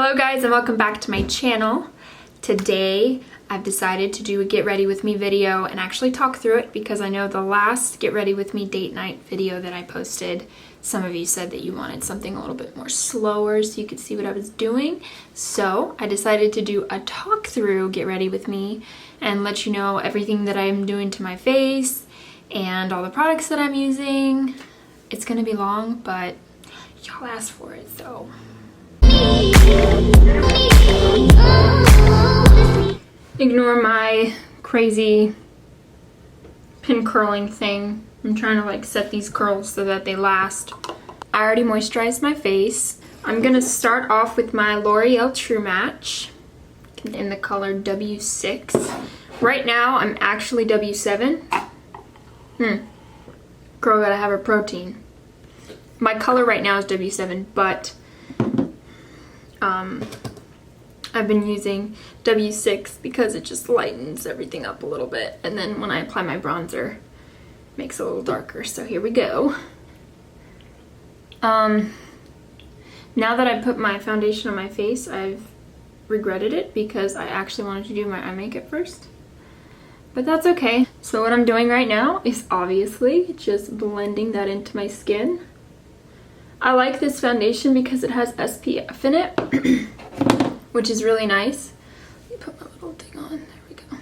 Hello guys and welcome back to my channel. Today I've decided to do a get ready with me video and actually talk through it because I know the last get ready with me date night video that I posted, some of you said that you wanted something a little bit more slower so you could see what I was doing. So I decided to do a talk through get ready with me and let you know everything that I'm doing to my face and all the products that I'm using. It's gonna be long, but y'all asked for it, so. Ignore my crazy pin curling thing. I'm trying to like set these curls so that they last. I already moisturized my face. I'm gonna start off with my L'Oreal True Match in the color W6. Right now I'm actually W7. Girl gotta have her protein. My color right now is W7, but I've been using W6 because it just lightens everything up a little bit, and then when I apply my bronzer, it makes it a little darker. So here we go. Now that I put my foundation on my face, I've regretted it because I actually wanted to do my eye makeup first, but that's okay. So what I'm doing right now is obviously just blending that into my skin. I like this foundation because it has SPF in it, which is really nice. Let me put my little thing on, there we go.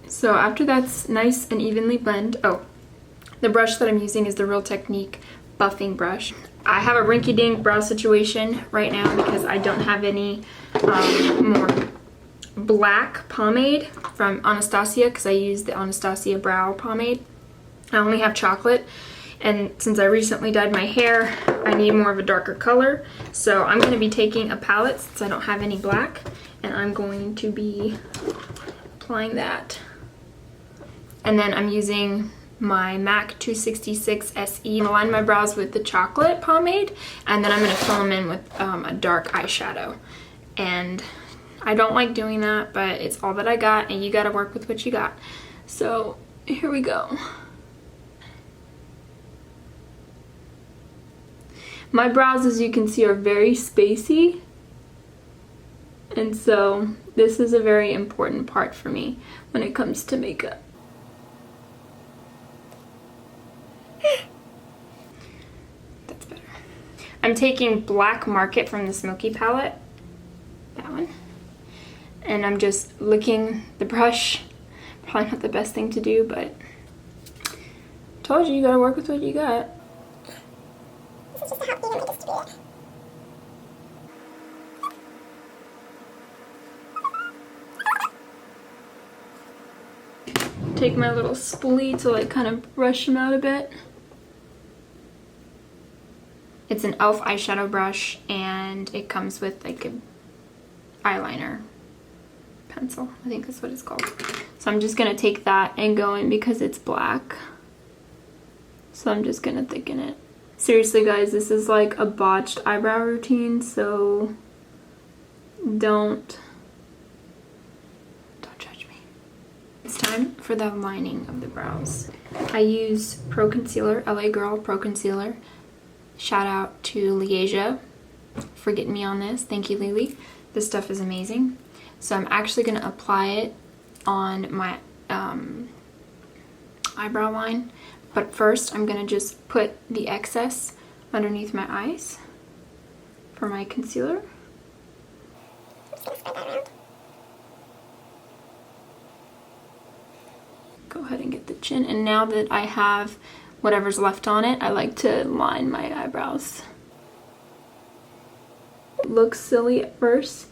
So after that's nice and evenly blend, the brush that I'm using is the Real Technique buffing brush. I have a rinky-dink brow situation right now because I don't have any more black pomade from Anastasia because I use the Anastasia brow pomade. I only have chocolate. And since I recently dyed my hair, I need more of a darker color. So I'm going to be taking a palette since I don't have any black, and I'm going to be applying that. And then I'm using my MAC 266 SE to line my brows with the chocolate pomade, and then I'm going to fill them in with a dark eyeshadow. And I don't like doing that, but it's all that I got, and you got to work with what you got. So here we go. My brows, as you can see, are very spacey, and so this is a very important part for me when it comes to makeup. That's better. I'm taking Black Market from the Smokey Palette, that one, and I'm just licking the brush. Probably not the best thing to do, but I told you, you gotta work with what you got. Take my little spoolie to like kind of brush them out a bit. It's an e.l.f. eyeshadow brush and it comes with like a eyeliner pencil. I think that's what it's called. So I'm just gonna take that and go in because it's black. So I'm just gonna thicken it. Seriously guys, this is like a botched eyebrow routine, so don't judge me. It's time for the lining of the brows. I use Pro Concealer, LA Girl Pro Concealer. Shout out to Liesia for getting me on this. Thank you, Lily. This stuff is amazing. So I'm actually gonna apply it on my eyebrow line. But first, I'm gonna just put the excess underneath my eyes for my concealer. I'm just gonna spread that around. Go ahead and get the chin. And now that I have whatever's left on it, I like to line my eyebrows. It looks silly at first,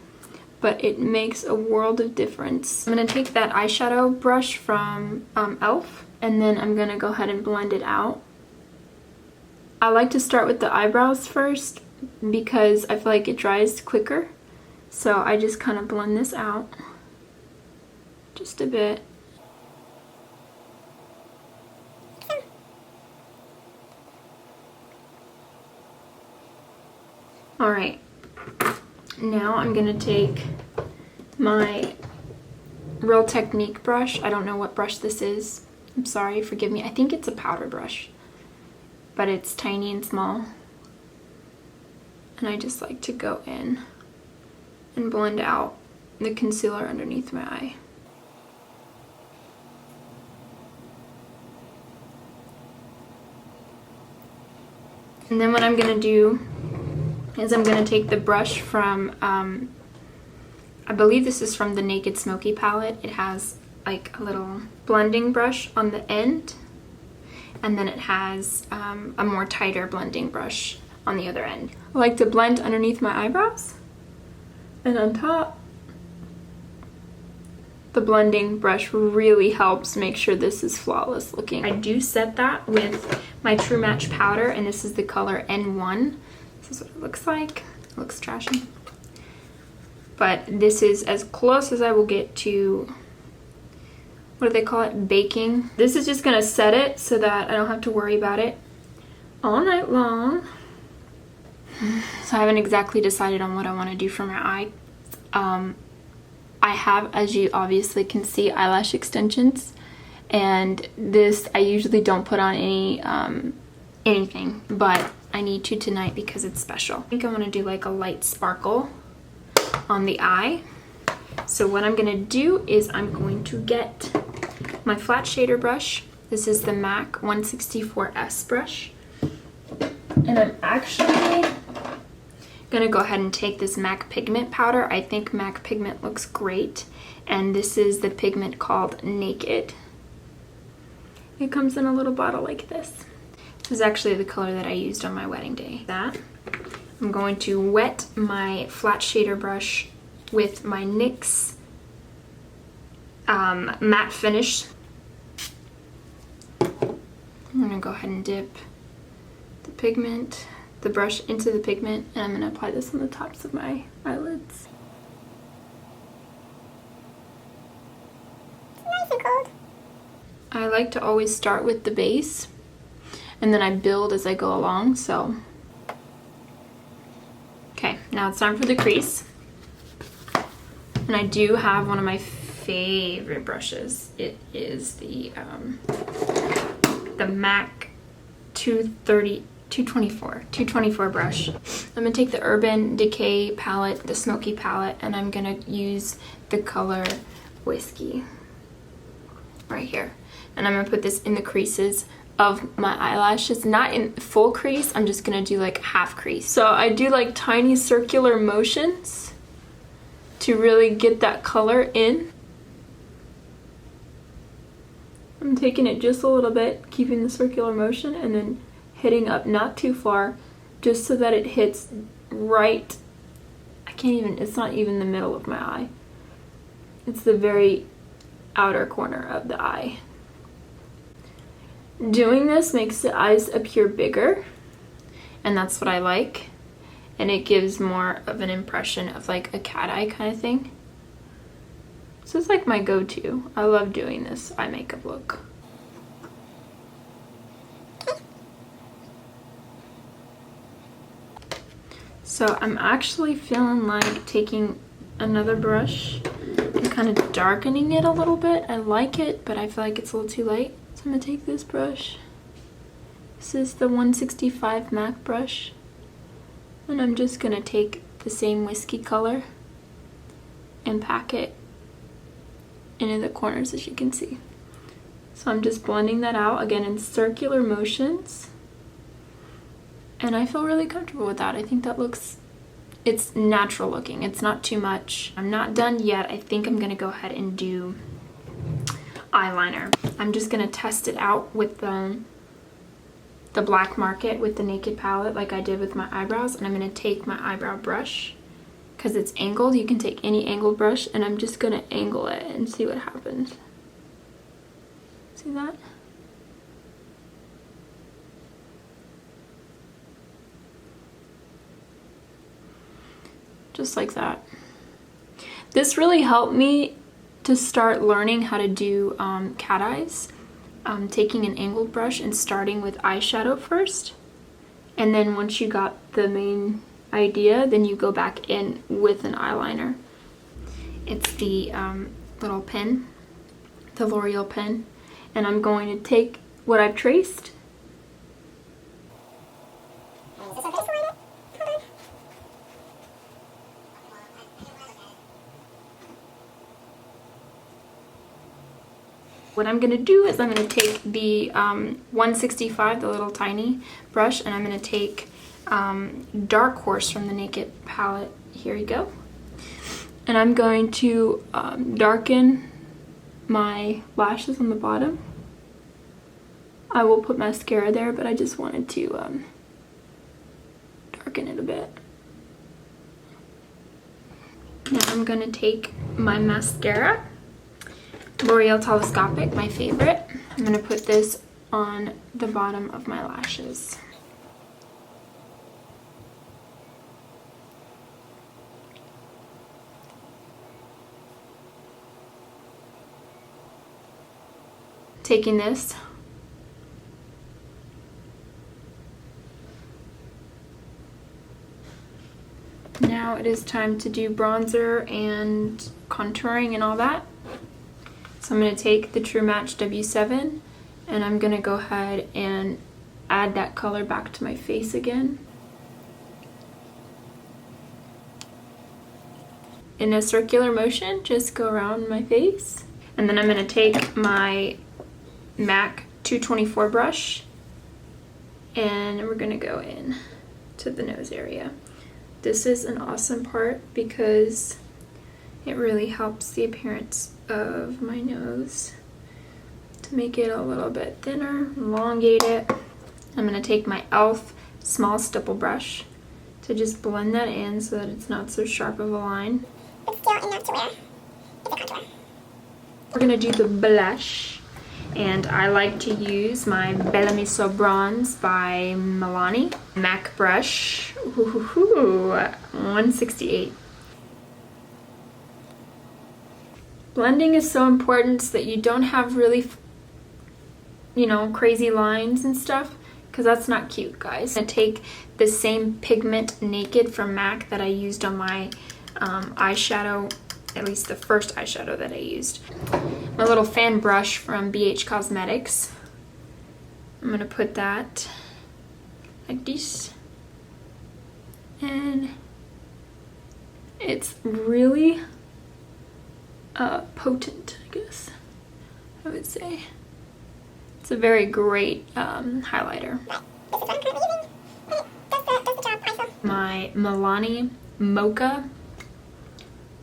but it makes a world of difference. I'm gonna take that eyeshadow brush from e.l.f. and then I'm gonna go ahead and blend it out. I like to start with the eyebrows first because I feel like it dries quicker. So I just kind of blend this out just a bit. All right, now I'm gonna take my Real Technique brush. I don't know what brush this is. I'm sorry, forgive me. I think it's a powder brush, but it's tiny and small. And I just like to go in and blend out the concealer underneath my eye. And then what I'm going to do is I'm going to take the brush from, I believe this is from the Naked Smokey palette. It has like a little blending brush on the end, and then it has a more tighter blending brush on the other end. I like to blend underneath my eyebrows, and on top, the blending brush really helps make sure this is flawless looking. I do set that with my True Match powder, and this is the color N1. This is what it looks like. It looks trashy. But this is as close as I will get to, what do they call it? Baking. This is just gonna set it so that I don't have to worry about it all night long. So I haven't exactly decided on what I want to do for my eye. I have, as you obviously can see, eyelash extensions, and this I usually don't put on any anything, but I need to tonight because it's special. I think I want to do like a light sparkle on the eye. So what I'm going to do is I'm going to get my flat shader brush. This is the MAC 164S brush, and I'm actually gonna go ahead and take this MAC pigment powder. I think MAC pigment looks great, and this is the pigment called Naked. It comes in a little bottle like this. This is actually the color that I used on my wedding day. I'm going to wet my flat shader brush with my NYX matte finish. I'm gonna go ahead and dip the pigment, the brush into the pigment, and I'm going to apply this on the tops of my eyelids. It's nice and cold. I like to always start with the base, and then I build as I go along, so. Okay, now it's time for the crease. And I do have one of my favorite brushes. It is the MAC 224 brush. I'm gonna take the Urban Decay palette, the Smokey palette, and I'm gonna use the color Whiskey right here. And I'm gonna put this in the creases of my eyelashes, not in full crease. I'm just gonna do like half crease. So I do like tiny circular motions to really get that color in. I'm taking it just a little bit, keeping the circular motion, and then hitting up not too far, just so that it hits right, it's not even the middle of my eye. It's the very outer corner of the eye. Doing this makes the eyes appear bigger, and that's what I like. And it gives more of an impression of like a cat eye kind of thing. So it's like my go-to. I love doing this eye makeup look. So I'm actually feeling like taking another brush and kind of darkening it a little bit. I like it, but I feel like it's a little too light. So I'm gonna take this brush. This is the 165 MAC brush. And I'm just gonna take the same Whiskey color and pack it into the corners, as you can see. So I'm just blending that out, again, in circular motions. And I feel really comfortable with that. I think that looks, it's natural looking. It's not too much. I'm not done yet. I think I'm gonna go ahead and do eyeliner. I'm just gonna test it out with the Black Market with the Naked palette like I did with my eyebrows. And I'm gonna take my eyebrow brush, because it's angled. You can take any angled brush, and I'm just gonna angle it and see what happens. See that? Just like that. This really helped me to start learning how to do cat eyes. Taking an angled brush and starting with eyeshadow first. And then once you got the main idea, then you go back in with an eyeliner. It's the little pen, the L'Oreal pen. And I'm going to take what I've traced. What I'm gonna do is I'm gonna take the 165, the little tiny brush, and I'm gonna take Dark Horse from the Naked palette. Here you go. And I'm going to darken my lashes on the bottom. I will put mascara there, but I just wanted to darken it a bit. Now I'm gonna take my mascara, L'Oreal Telescopic, my favorite. I'm gonna put this on the bottom of my lashes. Taking this, now it is time to do bronzer and contouring and all that. So I'm going to take the True Match W7 and I'm going to go ahead and add that color back to my face again. In a circular motion, just go around my face. And then I'm going to take my MAC 224 brush and we're going to go in to the nose area. This is an awesome part because it really helps the appearance of my nose to make it a little bit thinner, elongate it. I'm going to take my e.l.f. small stipple brush to just blend that in so that it's not so sharp of a line. But still enough to wear as a contour. We're going to do the blush. And I like to use my Bellamy So Bronze by Milani MAC brush, 168. Blending is so important so that you don't have really, you know, crazy lines and stuff, because that's not cute, guys. I'm gonna take the same pigment Naked from MAC that I used on my eyeshadow, at least the first eyeshadow that I used. My little fan brush from BH Cosmetics. I'm gonna put that like this. And it's really potent, I guess I would say. It's a very great highlighter. My Milani Mocha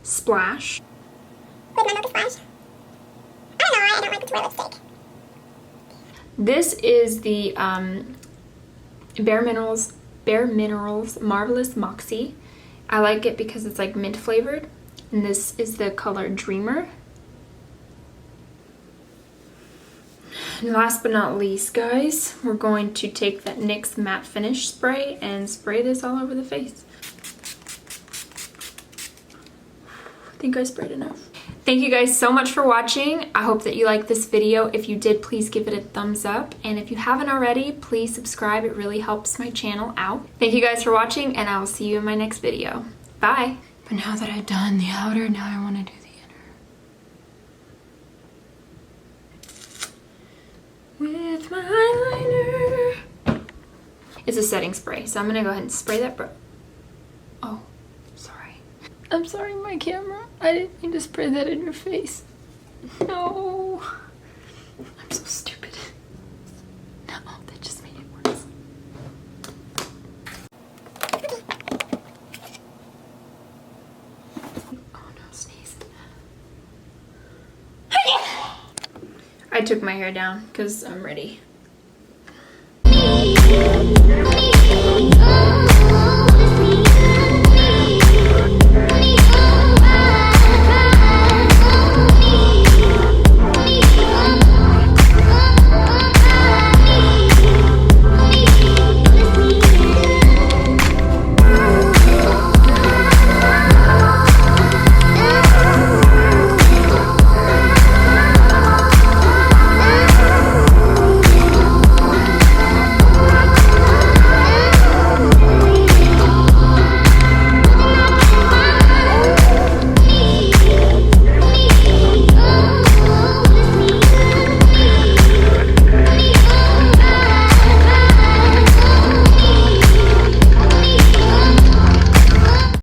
Splash. With my Mocha Splash. I don't know, I don't like to wear lipstick. This is the Bare Minerals Marvelous Moxie. I like it because it's like mint flavored. And this is the color Dreamer. And last but not least, guys, we're going to take that NYX Matte Finish Spray and spray this all over the face. I think I sprayed enough. Thank you guys so much for watching. I hope that you liked this video. If you did, please give it a thumbs up. And if you haven't already, please subscribe. It really helps my channel out. Thank you guys for watching, and I will see you in my next video. Bye. But now that I've done the outer, now I want to do the inner. With my eyeliner. It's a setting spray, so I'm going to go ahead and spray that Oh, sorry. I'm sorry, my camera. I didn't mean to spray that in your face. No. I'm so stupid. No, that just made it worse. Oh no, sneeze. I took my hair down because I'm ready.